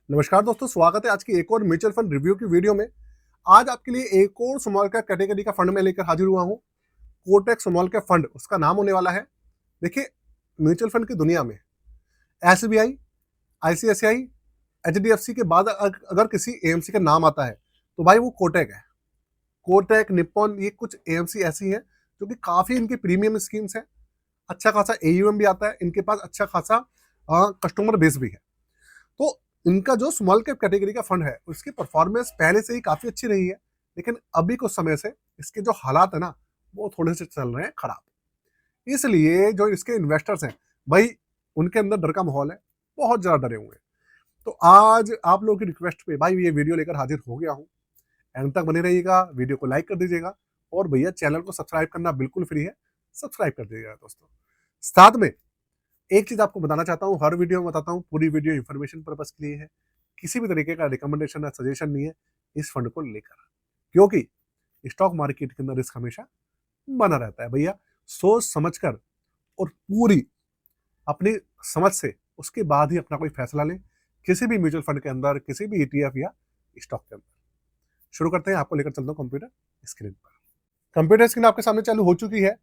नमस्कार दोस्तों, स्वागत है आज की एक और म्यूचुअल फंड रिव्यू की वीडियो में। आज आपके लिए एक और स्मॉल कैप कैटेगरी का फंड में लेकर हाजिर हुआ हूं। कोटक स्मॉल कैप फंड उसका नाम होने वाला है। देखिए, म्यूचुअल फंड की दुनिया में एसबीआई, आईसीआईसीआई, एचडीएफसी के बाद अगर किसी एएमसी का नाम आता है तो भाई वो कोटक है। कोटक, निप्पॉन, ये कुछ एएमसी ऐसी हैं जो कि काफी इनकी प्रीमियम स्कीम्स है। अच्छा खासा एयूएम भी आता है, इनके पास अच्छा खासा कस्टमर बेस भी है। तो इनका जो स्मॉल कैप कैटेगरी का फंड है उसकी परफॉर्मेंस पहले से ही काफी अच्छी रही है, लेकिन अभी कुछ समय से इसके जो हालात है ना वो थोड़े से चल रहे हैं खराब। इसलिए जो इसके इन्वेस्टर्स हैं भाई, उनके अंदर डर का माहौल है, बहुत ज्यादा डरे हुए हैं। तो आज आप लोगों की रिक्वेस्ट पे भाई ये वीडियो लेकर हाजिर हो गया हूँ। एंड तक बने रहिएगा, वीडियो को लाइक कर दीजिएगा और भैया चैनल को सब्सक्राइब करना बिल्कुल फ्री है, सब्सक्राइब कर दीजिएगा दोस्तों। साथ में एक चीज आपको बताना चाहता हूँ, हर वीडियो में बताता हूँ, पूरी वीडियो इन्फॉर्मेशन पर्पज के लिए है, किसी भी तरीके का रिकमेंडेशन या सजेशन नहीं है इस फंड को लेकर, क्योंकि स्टॉक मार्केट के अंदर रिस्क हमेशा बना रहता है भैया। सोच समझकर और पूरी अपनी समझ से उसके बाद ही अपना कोई फैसला लें, किसी भी म्यूचुअल फंड के अंदर, किसी भी ईटीएफ या स्टॉक के अंदर। शुरू करते हैं, आपको लेकर चलता हूँ कंप्यूटर स्क्रीन पर। कंप्यूटर स्क्रीन आपके सामने चालू हो चुकी है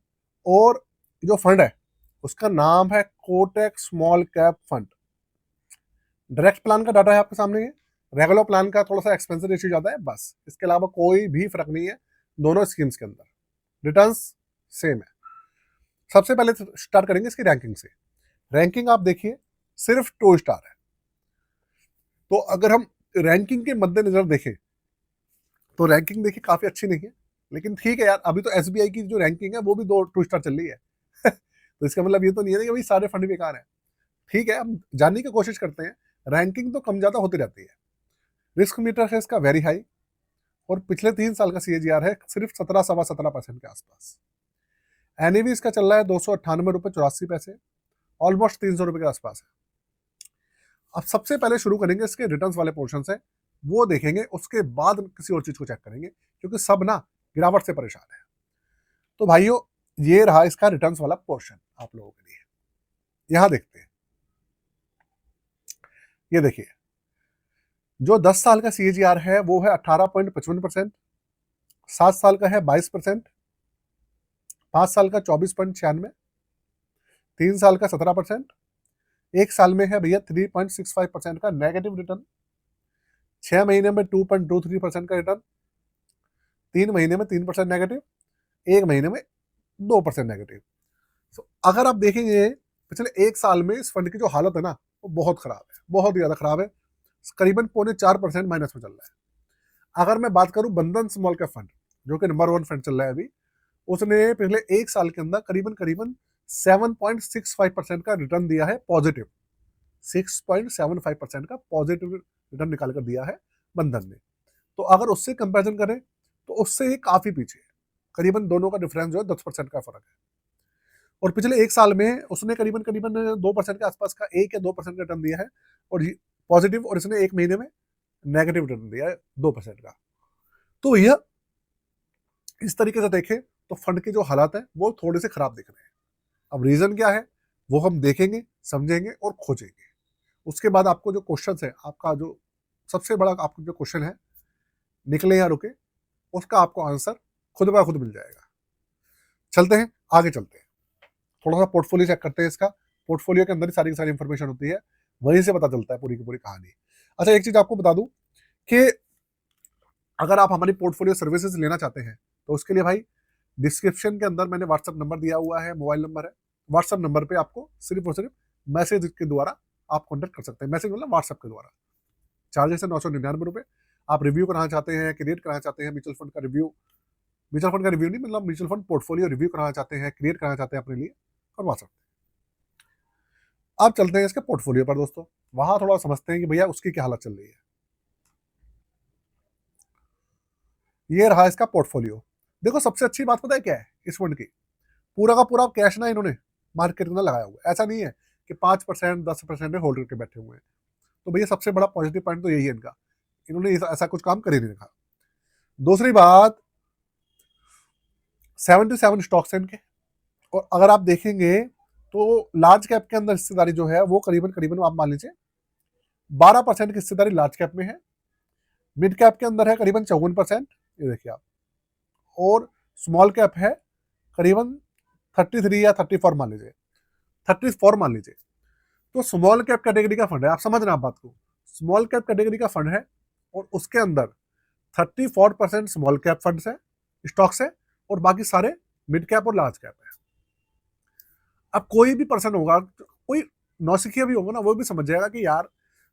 और जो फंड है उसका नाम है Kotak small cap fund. Direct plan का डाटा है आपके सामने, ये रेगुलर प्लान का थोड़ा सा एक्सपेंसिव रेशियो ज्यादा है, बस इसके अलावा कोई भी फर्क नहीं है दोनों स्कीम्स के अंदर। रिटर्न्स सेम है। सबसे पहले स्टार्ट करेंगे इसकी रैंकिंग से। रैंकिंग आप देखिए सिर्फ 2 स्टार है। तो अगर हम रैंकिंग के मद्देनजर देखें तो रैंकिंग देखिए काफी अच्छी नहीं है, लेकिन ठीक है यार, अभी तो एसबीआई की जो रैंकिंग है वो भी 2 स्टार चल रही है। तो इसका मतलब ये तो नहीं है कि भाई सारे फंड बेकार है। ठीक है, हम जानने की कोशिश करते हैं। रैंकिंग तो कम ज्यादा होती रहती है। रिस्क मीटर है इसका वेरी हाई और पिछले 3 साल का सीएजीआर है सिर्फ 17.17% के आसपास। एनईवी इसका चल रहा है 298 रुपये 84 पैसे, ऑलमोस्ट 300 रुपये के आसपास है। अब सबसे पहले शुरू करेंगे इसके रिटर्न्स वाले पोर्शन से, वो देखेंगे, उसके बाद किसी और चीज को चेक करेंगे, क्योंकि सब ना गिरावट से परेशान है। तो भाइयों, ये रहा इसका रिटर्न्स वाला पोर्शन आप लोगों के लिए। यहां देखते हैं, ये देखिए, जो 10 साल का सीएजीआर है वो है 18.55%, 7 साल का है 22%, 5 साल का 24.96, 3 साल का 17%, 1 साल में है भैया 3.65% का नेगेटिव रिटर्न, 6 महीने में 2.23% का रिटर्न, 3 महीने में 3% नेगेटिव, 1 महीने में 2% नेगेटिव। तो अगर आप देखेंगे पिछले 1 साल में इस फंड की जो हालत है ना वो बहुत खराब है, बहुत ज्यादा खराब है। करीबन 0.4% माइनस में चल रहा है। अगर मैं बात करूं बंधन स्मॉल कैप फंड, जो कि नंबर 1 फंड चल रहा है अभी, उसने पिछले 1 साल के अंदर करीबन करीबन 7.65% का रिटर्न दिया है पॉजिटिव। 6.75% का पॉजिटिव रिटर्न निकाल कर दिया है बंधन ने। तो अगर उससे कंपैरिजन करें तो उससे ही काफी पीछे है। करीबन दोनों का डिफरेंस जो है 10% का फर्क है। और पिछले 1 साल में उसने करीबन करीबन 2% के आसपास का 1 या 2% का रिटर्न दिया है और पॉजिटिव, और इसने 1 महीने में नेगेटिव रिटर्न दिया है 2% का। तो यह इस तरीके से देखें तो फंड के जो हालात है वो थोड़े से खराब दिख रहे हैं। अब रीजन क्या है वो हम देखेंगे, समझेंगे और खोजेंगे। उसके बाद आपको जो क्वेश्चन है, आपका जो सबसे बड़ा आपको जो क्वेश्चन है, निकले या रुके, उसका आपको आंसर खुद ब खुद मिल जाएगा। चलते हैं, आगे चलते हैं, थोड़ा सा पोर्टफोलियो चेक करते हैं इसका। पोर्टफोलियो के अंदर ही सारी की सारी इंफॉर्मेशन होती है, वहीं से पता चलता है पूरी की पूरी कहानी। अच्छा, एक चीज आपको बता दूं कि अगर आप हमारी पोर्टफोलियो सर्विसेज लेना चाहते हैं तो उसके लिए भाई डिस्क्रिप्शन के अंदर मैंने व्हाट्सअप नंबर दिया हुआ है, मोबाइल नंबर है। व्हाट्सअप नंबर पे आपको सिर्फ और सिर्फ मैसेज के द्वारा आप कॉन्टेक्ट कर सकते हैं। मैसेज मतलब व्हाट्सअप के द्वारा। चार्जेस है 999 रुपये। आप रिव्यू कराना चाहते हैं, क्रिएट कराना चाहते हैं म्यूचुअल फंड का रिव्यू, म्यूचुअल फंड का रिव्यू नहीं मतलब म्यूचुअल फंड पोर्टफोलियो रिव्यू कराना चाहते हैं, क्रिएट कराना चाहते हैं अपने लिए, करवा सकते हैं। अब चलते हैं इसके पोर्टफोलियो पर दोस्तों, वहां थोड़ा समझते हैं कि भैया उसकी क्या हालत चल रही है। ये रहा इसका पोर्टफोलियो। देखो, सबसे अच्छी बात पता है क्या है इस फंड की? पूरा का पूरा कैश ना इन्होंने मार्केट में लगाया हुआ है। ऐसा नहीं है कि 5% 10% में होल्ड करके बैठे हुए हैं। तो भैया सबसे बड़ा पॉजिटिव पॉइंट तो यही है इनका, इन्होंने ऐसा कुछ काम कर ही नहीं रखा। दूसरी बात, 77 स्टॉक्स हैं इनके, और अगर आप देखेंगे तो लार्ज कैप के अंदर हिस्सेदारी जो है वो करीबन करीबन आप मान लीजिए 12% की हिस्सेदारी लार्ज कैप में है, मिड कैप के अंदर है करीबन 54%, ये देखिए आप, और स्मॉल कैप है करीबन 33 या 34 मान लीजिए, 34 मान लीजिए। तो स्मॉल कैप कैटेगरी का फंड है, आप समझ रहे हैं आप बात को, स्मॉल कैप कैटेगरी का फंड है और उसके अंदर 34% स्मॉल कैप फंड्स है, स्टॉक्स है, और बाकी सारे मिड कैप और लार्ज कैप है। अब कोई भी पर्सन होगा, कोई नौसिखिया भी होगा ना, वो भी समझ जाएगा कि यार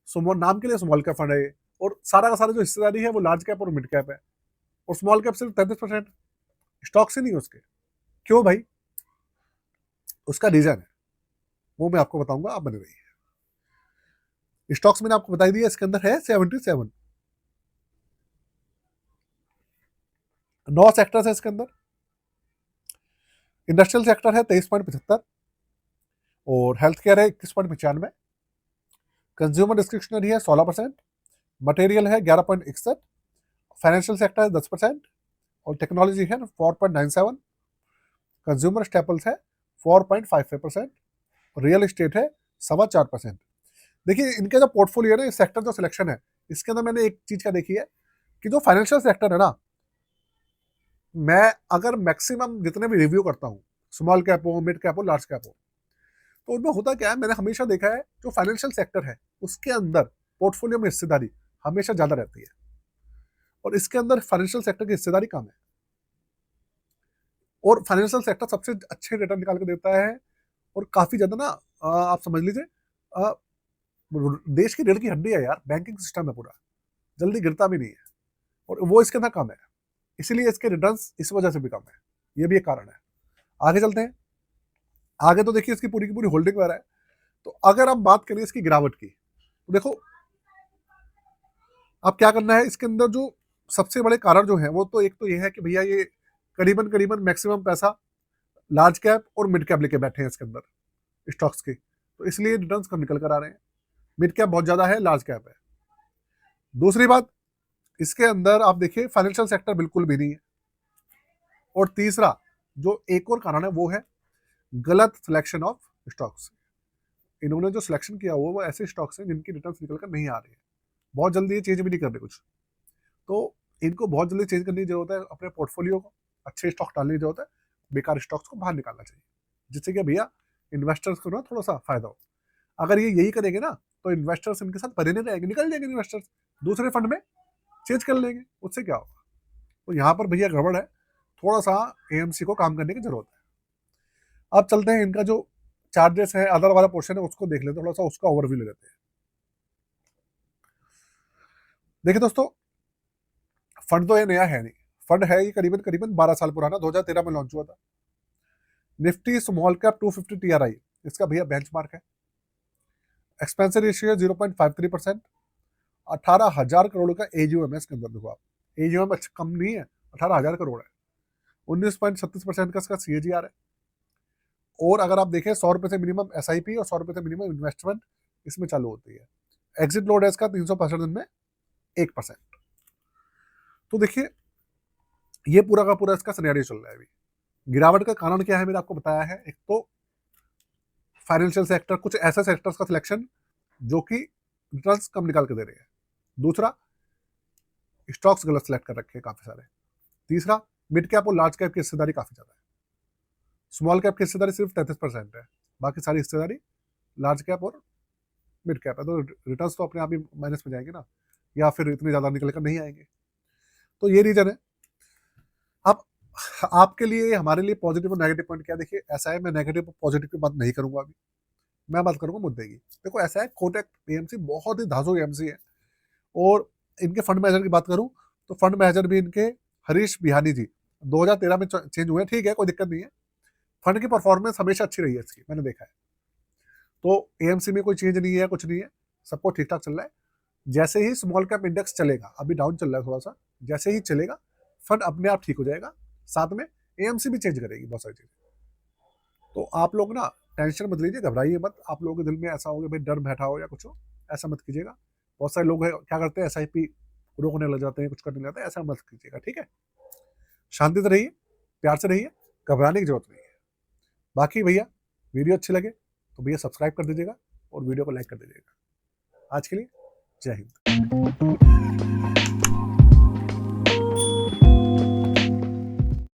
स्मॉल नाम के लिए स्मॉल कैप फंड है और सारा का सारा जो हिस्सेदारी है वो लार्ज कैप और मिड कैप है, और स्मॉल कैप सिर्फ 33% स्टॉक से नहीं है उसके। क्यों भाई? उसका रीजन है, वो मैं आपको बताऊंगा, आप बने रहिए। स्टॉक्स मैंने आपको बताई दिया, इसके अंदर है 77, 9 सेक्टर्स है इसके अंदर। इंडस्ट्रियल सेक्टर है 23.75 और हेल्थ केयर है 21.95, कंज्यूमर डिस्क्रिप्शनरी है 16%, मटेरियल है 11.61, फाइनेंशियल सेक्टर है 10% और टेक्नोलॉजी है 4.97, कंज्यूमर स्टेपल्स है 4.55%, रियल एस्टेट है 4.25%। देखिए इनके जो पोर्टफोलियो है ना, इस सेक्टर जो सिलेक्शन है, इसके अंदर मैंने एक चीज क्या देखी है कि जो फाइनेंशियल सेक्टर है ना, मैं अगर मैक्सिमम जितने भी रिव्यू करता हूँ, स्मॉल कैप हो, मिड कैप हो, लार्ज कैप हो, तो उनमें होता क्या है, मैंने हमेशा देखा है जो फाइनेंशियल सेक्टर है उसके अंदर पोर्टफोलियो में हिस्सेदारी हमेशा ज्यादा रहती है, और इसके अंदर फाइनेंशियल सेक्टर की हिस्सेदारी कम है, और फाइनेंशियल सेक्टर सबसे अच्छे रिटर्न निकाल के देता है, और काफी ज्यादा ना, आप समझ लीजिए, देश की रीढ़ की हड्डी है यार, बैंकिंग सिस्टम है पूरा, जल्दी गिरता भी नहीं है, और वो इसके अंदर कम है, इसीलिए इसके रिटर्न्स इस वजह से भी कम है, ये भी एक कारण है। आगे चलते हैं, आगे तो देखिए इसकी पूरी की पूरी होल्डिंग वगैरह है। तो अगर आप बात करें इसकी गिरावट की, तो देखो अब क्या करना है, इसके अंदर जो सबसे बड़े कारण जो है वो तो एक तो ये है कि भैया ये करीबन करीबन मैक्सिमम पैसा लार्ज कैप और मिड कैप लेके बैठे हैं इसके अंदर स्टॉक्स के, तो इसलिए रिटर्न्स कम निकल कर आ रहे हैं, मिड कैप बहुत ज्यादा है, लार्ज कैप है। दूसरी बात, इसके अंदर आप देखिए फाइनेंशियल सेक्टर बिल्कुल भी नहीं है, और तीसरा जो एक और कारण है वो है गलत सिलेक्शन ऑफ स्टॉक्स। इन्होंने जो सिलेक्शन किया हुआ वो ऐसे स्टॉक्स हैं जिनकी रिटर्न्स निकल कर नहीं आ रही है, बहुत जल्दी ये चेंज भी नहीं कर रहे कुछ, तो इनको बहुत जल्दी चेंज करने की जरूरत है, अपने पोर्टफोलियो को अच्छे स्टॉक डालने की जरूरत है, बेकार स्टॉक्स को बाहर निकालना चाहिए, जिससे कि भैया इन्वेस्टर्स को ना थोड़ा सा फायदा हो। अगर ये यही करेंगे ना, तो इन्वेस्टर्स इनके साथ बने नहीं रहेंगे, निकल जाएंगे इन्वेस्टर्स, दूसरे फंड में चेंज कर लेंगे, उससे क्या होगा। तो यहाँ पर भैया गड़बड़ है, थोड़ा सा एएमसी को काम करने की जरूरत है। अब चलते हैं इनका जो चार्जेस है, अदर वाला पोर्शन है, उसको देख लेते हैं, थोड़ा सा उसका ओवरव्यू ले लेते हैं। देखिए दोस्तों, फंड तो ये नया है नहीं, फंड है ये करीबन करीबन 12 साल पुराना, 2013 में लॉन्च हुआ था। निफ्टी स्मॉल कैप 250 टीआरआई इसका भैया बेंचमार्क है। एक्सपेंसिव रेशियो 0.53%, 18,000 करोड़ का एजीएम है इसके अंदर। देखो आप, एजीएम अच्छा कम नहीं है, 18,000 करोड़ है, 19.36% का इसका सीएजीआर है। और अगर आप देखें 100 रुपए से मिनिमम एसआईपी और 100 रुपए से मिनिमम इन्वेस्टमेंट इसमें चालू होती है। एग्जिट लोड है इसका 365 दिन में 1%। तो देखिए ये पूरा का पूरा इसका सिनेरियो चल रहा है। अभी गिरावट का कारण क्या है मैंने आपको बताया है, एक तो फाइनेंशियल सेक्टर, कुछ ऐसे सेक्टर्स का सिलेक्शन जो कि रिटर्न्स कम निकाल के दे रहे हैं। दूसरा, स्टॉक्स गलत सेलेक्ट कर रखे हैं काफी सारे। तीसरा, मिड कैप और लार्ज कैप की हिस्सेदारी काफी ज्यादा है, स्मॉल कैप की हिस्सेदारी सिर्फ 33% है, बाकी सारी हिस्सेदारी लार्ज कैप और मिड कैप है। तो रिटर्न्स तो अपने आप ही माइनस में जाएंगे ना, या फिर इतने ज्यादा निकल कर नहीं आएंगे। तो ये रीजन है। अब आपके लिए, हमारे लिए पॉजिटिव और नेगेटिव पॉइंट क्या, देखिए ऐसा है, मैं नेगेटिव पॉजिटिव की बात नहीं करूंगा अभी, मैं बात करूंगा मुद्दे की। देखो ऐसा है, कोटक एएमसी बहुत ही धांसू एएमसी है, और इनके फंड मैनेजर की बात करूं तो फंड मैनेजर भी इनके हरीश बिहानी जी 2013 में चेंज हुए, ठीक है, कोई दिक्कत नहीं है। फंड की परफॉर्मेंस हमेशा अच्छी रही है इसकी, मैंने देखा है। तो एएमसी में कोई चेंज नहीं है, कुछ नहीं है, सबको ठीक ठाक चल रहा है। जैसे ही स्मॉल कैप इंडेक्स चलेगा, अभी डाउन चल रहा है थोड़ा सा, जैसे ही चलेगा फंड अपने आप ठीक हो जाएगा, साथ में एएमसी भी चेंज करेगी बहुत सारी चीजें। तो आप लोग ना टेंशन मत लीजिए, घबराइए मत। आप लोगों के दिल में ऐसा हो कि भाई डर बैठा हो या कुछ हो, ऐसा मत कीजिएगा। बहुत सारे लोग क्या करते हैं, एसआईपी रोकने लग जाते हैं, कुछ करने लग जाते हैं, ऐसा मत कीजिएगा, ठीक है। शांति से रहिए, प्यार से रहिए, घबराने की जरूरत नहीं है। बाकी भैया वीडियो अच्छी लगे तो भैया सब्सक्राइब कर दीजिएगा और वीडियो को लाइक कर दीजिएगा। आज के लिए जय हिंद।